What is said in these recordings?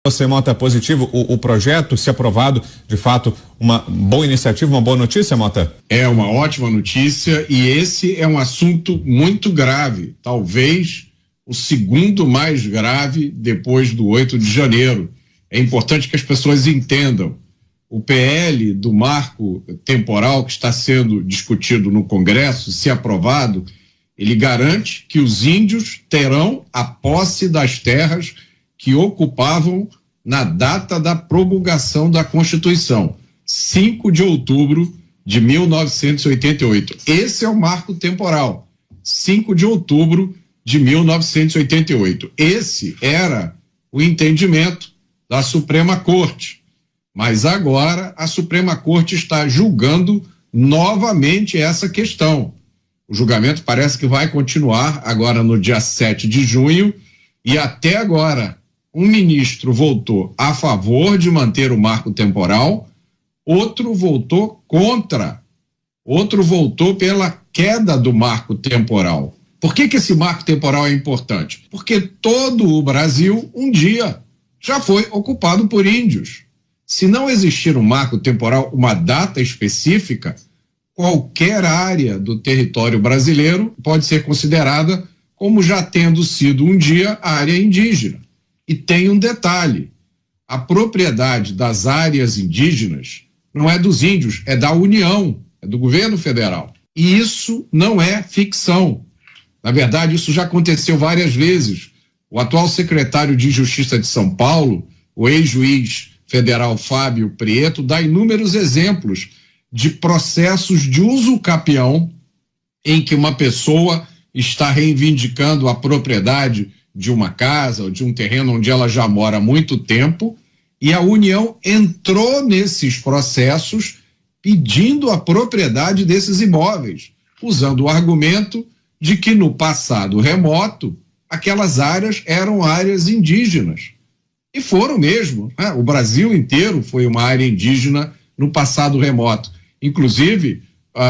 Você, Mota, positivo o projeto, se aprovado, de fato, uma boa iniciativa, uma boa notícia, Mota? É uma ótima notícia e esse é um assunto muito grave, talvez o segundo mais grave depois do 8 de janeiro. É importante que as pessoas entendam. O PL do marco temporal que está sendo discutido no Congresso, se aprovado, ele garante que os índios terão a posse das terras que ocupavam na data da promulgação da Constituição, 5 de outubro de 1988. Esse é o marco temporal, 5 de outubro de 1988. Esse era o entendimento da Suprema Corte. Mas agora a Suprema Corte está julgando novamente essa questão. O julgamento parece que vai continuar agora no dia 7 de junho e até agora um ministro votou a favor de manter o marco temporal, outro votou contra, outro votou pela queda do marco temporal. Por que esse marco temporal é importante? Porque todo o Brasil um dia já foi ocupado por índios. Se não existir um marco temporal, uma data específica, qualquer área do território brasileiro pode ser considerada como já tendo sido um dia área indígena. E tem um detalhe: a propriedade das áreas indígenas não é dos índios, é da União, é do governo federal. E isso não é ficção. Na verdade, isso já aconteceu várias vezes. O atual secretário de Justiça de São Paulo, o ex-juiz federal Fábio Prieto, dá inúmeros exemplos de processos de uso capião em que uma pessoa está reivindicando a propriedade de uma casa ou de um terreno onde ela já mora há muito tempo, e a União entrou nesses processos pedindo a propriedade desses imóveis, usando o argumento de que no passado remoto aquelas áreas eram áreas indígenas. E foram mesmo, né? O Brasil inteiro foi uma área indígena no passado remoto. Inclusive,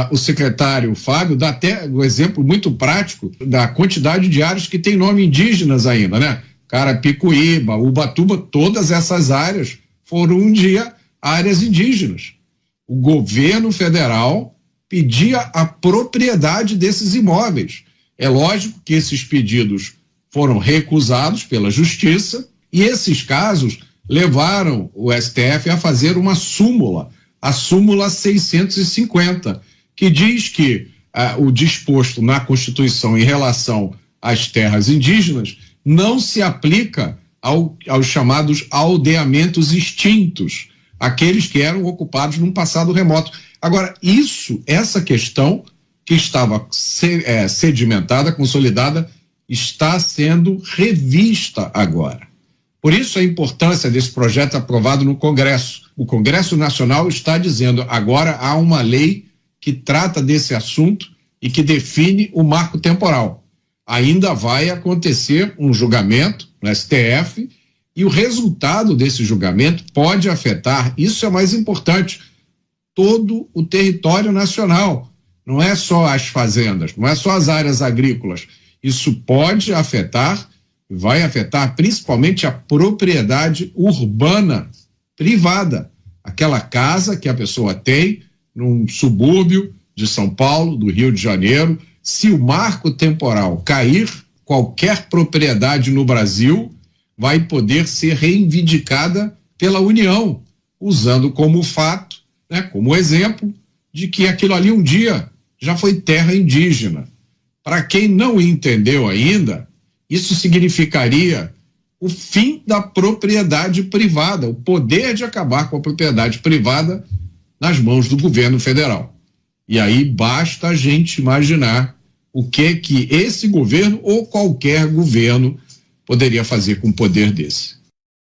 o secretário Fábio dá até um exemplo muito prático da quantidade de áreas que tem nome indígenas ainda, né? Carapicuíba, Ubatuba, todas essas áreas foram um dia áreas indígenas. O governo federal pedia a propriedade desses imóveis. É lógico que esses pedidos foram recusados pela Justiça e esses casos levaram o STF a fazer uma súmula, a súmula 650, que diz que o disposto na Constituição em relação às terras indígenas não se aplica aos chamados aldeamentos extintos, aqueles que eram ocupados num passado remoto. Agora, essa questão que estava sedimentada, consolidada, está sendo revista agora. Por isso a importância desse projeto aprovado no Congresso. O Congresso Nacional está dizendo agora há uma lei que trata desse assunto e que define o marco temporal. Ainda vai acontecer um julgamento no STF e o resultado desse julgamento pode afetar, isso é mais importante, todo o território nacional. Não é só as fazendas, não é só as áreas agrícolas. Isso pode afetar, vai afetar principalmente a propriedade urbana privada. Aquela casa que a pessoa tem num subúrbio de São Paulo, do Rio de Janeiro. Se o marco temporal cair, qualquer propriedade no Brasil vai poder ser reivindicada pela União, usando como fato, né, como exemplo, de que aquilo ali um dia já foi terra indígena. Para quem não entendeu ainda, isso significaria o fim da propriedade privada, o poder de acabar com a propriedade privada nas mãos do governo federal. E aí basta a gente imaginar o que esse governo ou qualquer governo poderia fazer com um poder desse.